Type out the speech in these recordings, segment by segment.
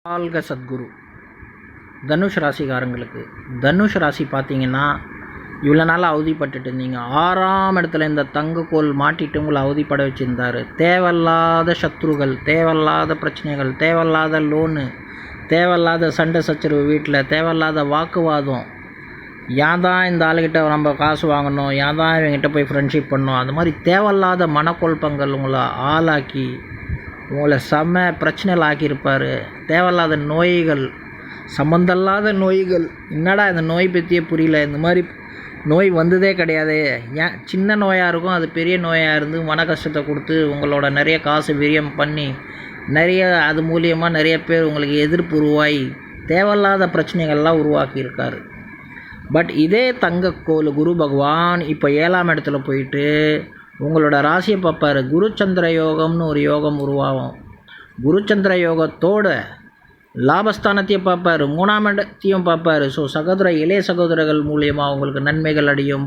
வாழ்க சத்குரு. தனுஷ் ராசிக்காரங்களுக்கு தனுஷ் ராசி பார்த்தீங்கன்னா இவ்வளோ நாள் அவதிப்பட்டுட்டு இருந்தீங்க. 6ஆம் இடத்துல இந்த தங்கக்கோல் மாட்டிட்டு உங்களை அவதிப்பட வச்சுருந்தார். தேவையில்லாத சத்ருகள், தேவையில்லாத பிரச்சனைகள், தேவையில்லாத லோனு, தேவையில்லாத சண்டை சச்சரவு, வீட்டில் தேவையில்லாத வாக்குவாதம், ஏன் தான் இந்த ஆளுகிட்ட நம்ம காசு வாங்கணும், ஏன் தான் இவங்ககிட்ட போய் ஃப்ரெண்ட்ஷிப் பண்ணணும், அந்த மாதிரி தேவையில்லாத மனக்குழப்பங்கள் உங்களை ஆளாக்கி உங்களை செம்ம பிரச்சனைகள் ஆக்கியிருப்பார். தேவையில்லாத நோய்கள், சம்மந்தமில்லாத நோய்கள், என்னடா இந்த நோய் பற்றியே புரியல, இந்த மாதிரி நோய் வந்ததே கிடையாது, ஏன் சின்ன நோயாக இருக்கும் அது பெரிய நோயாக இருந்து மன கஷ்டத்தை கொடுத்து உங்களோட நிறைய காசு விரியம் பண்ணி நிறைய அது மூலியமாக நிறைய பேர் உங்களுக்கு எதிர்ப்பு உருவாகி தேவையில்லாத பிரச்சனைகள்லாம் உருவாக்கியிருக்காரு. பட் இதே தங்கக்கோல் குரு பகவான் இப்போ 7ஆம் இடத்துல போயிட்டு உங்களோட ராசியை பார்ப்பார். குருச்சந்திர யோகம்னு ஒரு யோகம் உருவாகும். குருச்சந்திர யோகத்தோட லாபஸ்தானத்தையும் பார்ப்பார், 3ஆம் இடத்தையும் பார்ப்பார். ஸோ இளைய சகோதரர்கள் மூலியமாக உங்களுக்கு நன்மைகள் அடையும்.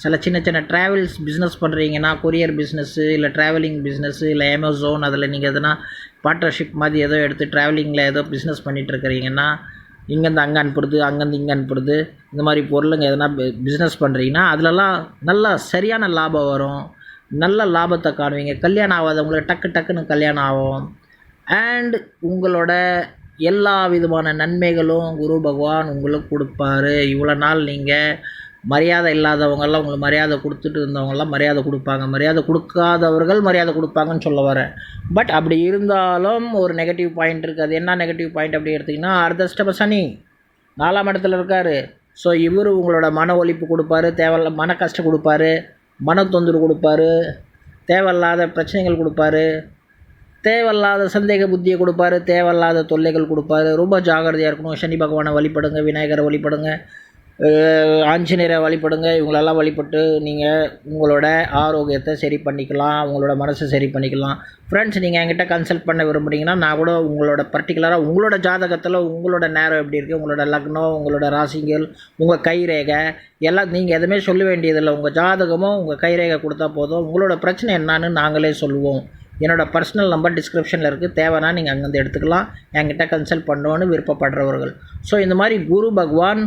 சில சின்ன சின்ன ட்ராவல்ஸ் பிஸ்னஸ் பண்ணுறீங்கன்னா, கொரியர் பிஸ்னஸ்ஸு இல்லை ட்ராவலிங் பிஸ்னஸ்ஸு இல்லை அமேசான், அதில் நீங்கள் எதனா பார்ட்னர்ஷிப் மாதிரி ஏதோ எடுத்து ட்ராவலிங்கில் ஏதோ பிஸ்னஸ் பண்ணிகிட்ருக்கிறீங்கன்னா, இங்கேருந்து அங்கே அனுப்புறது, அங்கேருந்து இங்கே அனுப்புறது, இந்த மாதிரி பொருளுங்க எதனா பிஸ்னஸ் பண்ணுறீங்கன்னா அதிலலாம் நல்லா சரியான லாபம் வரும், நல்ல லாபத்தை காணுவீங்க. கல்யாணம் ஆகாதவங்களுக்கு டக்குன்னு கல்யாணம் ஆகும். அண்ட் உங்களோட எல்லா விதமான நன்மைகளும் குரு பகவான் உங்களுக்கு கொடுப்பாரு. இவ்வளோ நாள் நீங்கள் மரியாதை இல்லாதவங்கெல்லாம் உங்களுக்கு மரியாதை கொடுத்துட்டு இருந்தவங்கெல்லாம் மரியாதை கொடுப்பாங்க, மரியாதை கொடுக்காதவர்கள் மரியாதை கொடுப்பாங்கன்னு சொல்ல வரேன். பட் அப்படி இருந்தாலும் ஒரு நெகட்டிவ் பாயிண்ட் இருக்குது. அது என்ன நெகட்டிவ் பாயிண்ட் அப்படி எடுத்திங்கன்னா, அர்த்தஷ்டம சனி 4ஆம் இடத்துல இருக்கார். ஸோ இவர் உங்களோட மன ஒழிப்பு கொடுப்பாரு, தேவையில்ல மன கஷ்டம் கொடுப்பாரு, மன தொந்தரவு கொடுப்பாரு, தேவையில்லாத பிரச்சனைகள் கொடுப்பாரு, தேவையில்லாத சந்தேக புத்தியை கொடுப்பாரு, தேவையில்லாத தொல்லைகள் கொடுப்பாரு. ரொம்ப ஜாகிரதையாக இருக்கணும். சனி பகவானை வழிபடுங்க, விநாயகரை வழிபடுங்க, ஆஞ்சநேயரை வழிபடுங்க. இவங்களெல்லாம் வழிபட்டு நீங்கள் உங்களோட ஆரோக்கியத்தை சரி பண்ணிக்கலாம், உங்களோட மனசை சரி பண்ணிக்கலாம். ஃப்ரெண்ட்ஸ், நீங்கள் என்கிட்ட கன்சல்ட் பண்ண விரும்புகிறீங்கன்னா நான் கூட உங்களோட பர்டிகுலராக உங்களோட ஜாதகத்தில் உங்களோட நேரம் எப்படி இருக்குது, உங்களோட லக்னம், உங்களோட ராசிகள், உங்கள் கைரேகை எல்லாம் நீங்கள் எதுவுமே சொல்ல வேண்டியதில்லை. உங்கள் ஜாதகமும் உங்கள் கைரேகை கொடுத்தா போதும். உங்களோட பிரச்சனை என்னான்னு நாங்களே சொல்லுவோம். என்னோடய பர்சனல் நம்பர் டிஸ்கிரிப்ஷனில் இருக்குது, தேவைன்னா நீங்கள் அங்கேருந்து எடுத்துக்கலாம். என்கிட்ட கன்சல்ட் பண்ணணுன்னு விருப்பப்படுறவர்கள். ஸோ இந்த மாதிரி குரு பகவான்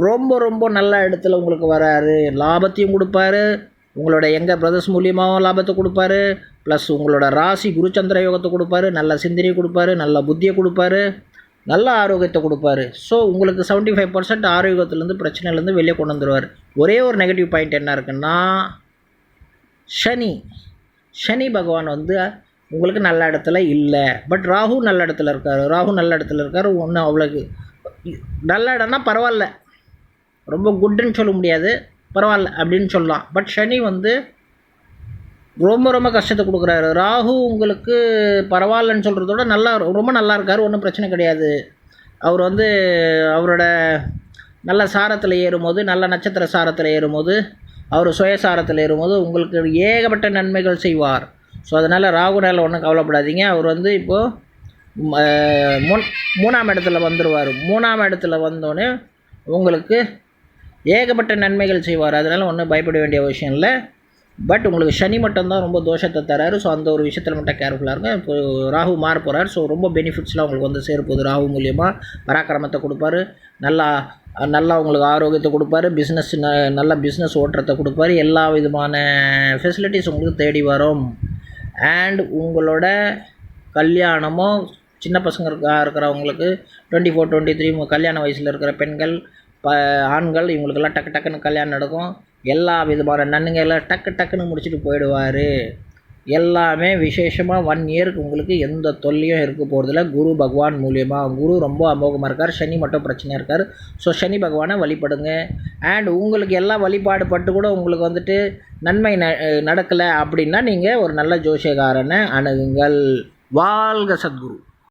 ரொம்ப ரொம்ப நல்ல இடத்துல உங்களுக்கு வராரு. லாபத்தையும் கொடுப்பாரு, உங்களோட எங்கள் பிரதர்ஸ் மூலியமாகவும் லாபத்தை கொடுப்பாரு, ப்ளஸ் உங்களோட ராசி குருச்சந்திர யோகத்தை கொடுப்பாரு, நல்ல சிந்தனையை கொடுப்பாரு, நல்ல புத்தியை கொடுப்பாரு, நல்ல ஆரோக்கியத்தை கொடுப்பாரு. ஸோ உங்களுக்கு 75% ஆரோக்கியத்துலேருந்து பிரச்சனையிலேருந்து வெளியே கொண்டு வந்துடுவார். ஒரே ஒரு நெகட்டிவ் பாயிண்ட் என்ன இருக்குன்னா, சனி பகவான் உங்களுக்கு நல்ல இடத்துல இல்லை. பட் ராகு நல்ல இடத்துல இருக்கார். ஒன்றும் அவ்வளோக்கு நல்ல இடம்னா பரவாயில்ல, ரொம்ப குட்டுன்னு சொல்ல முடியாது, பரவாயில்ல அப்படின்னு சொல்லலாம். பட் சனி ரொம்ப ரொம்ப கஷ்டத்தை கொடுக்குறாரு. ராகு உங்களுக்கு பரவாயில்லன்னு சொல்கிறதோட ரொம்ப நல்லா இருக்கார், ஒன்றும் பிரச்சனை கிடையாது. அவர் அவரோட நல்ல சாரத்தில் ஏறும்போது, நல்ல நட்சத்திர சாரத்தில் ஏறும்போது, அவர் சுயசாரத்தில் ஏறும்போது உங்களுக்கு ஏகப்பட்ட நன்மைகள் செய்வார். ஸோ அதனால் ராகுனால் ஒன்றும் கவலைப்படாதீங்க. அவர் இப்போது 3ஆம் இடத்துல வந்துடுவார். 3ஆம் இடத்துல வந்தோடனே உங்களுக்கு ஏகப்பட்ட நன்மைகள் செய்வார். அதனால் ஒன்றும் பயப்பட வேண்டிய விஷயம் இல்லை. பட் உங்களுக்கு சனி மட்டும்தான் ரொம்ப தோஷத்தை தராரு. ஸோ அந்த ஒரு விஷயத்தில் மட்டும் கேர்ஃபுல்லாக இருங்க. இப்போ ராகு மாற போகிறார். ஸோ ரொம்ப பெனிஃபிட்ஸ்லாம் உங்களுக்கு சேரப்போகுது. ராகு மூலியமாக பராக்கிரமத்தை கொடுப்பாரு, நல்லா உங்களுக்கு ஆரோக்கியத்தை கொடுப்பாரு, நல்ல பிஸ்னஸ் ஓட்டுறதை கொடுப்பாரு, எல்லா விதமான ஃபெசிலிட்டிஸ் உங்களுக்கு தேடி வரும். அண்ட் உங்களோட கல்யாணமும் சின்ன பசங்க இருக்கிறவங்களுக்கு 24, 23 கல்யாண வயசில் இருக்கிற பெண்கள், ஆண்கள், இவங்களுக்கெல்லாம் டக்குன்னு கல்யாணம் நடக்கும். எல்லா விதமான நன்மைகளை டக்குன்னு முடிச்சுட்டு போயிடுவார். எல்லாமே விசேஷமாக 1 இயருக்கு உங்களுக்கு எந்த தொல்லையும் இருக்க போகிறதில்ல. குரு பகவான் மூலியமாக குரு ரொம்ப அமோகமாக இருக்கார். சனி மட்டும் பிரச்சனையாக இருக்கார். ஸோ சனி பகவானை வழிபடுங்க. அண்ட் உங்களுக்கு எல்லாம் வழிபாடு பட்டு கூட உங்களுக்கு நன்மை நடக்கலை அப்படின்னா நீங்கள் ஒரு நல்ல ஜோசியக்காரனை அணுகுங்கள். வாழ்க சத்குரு.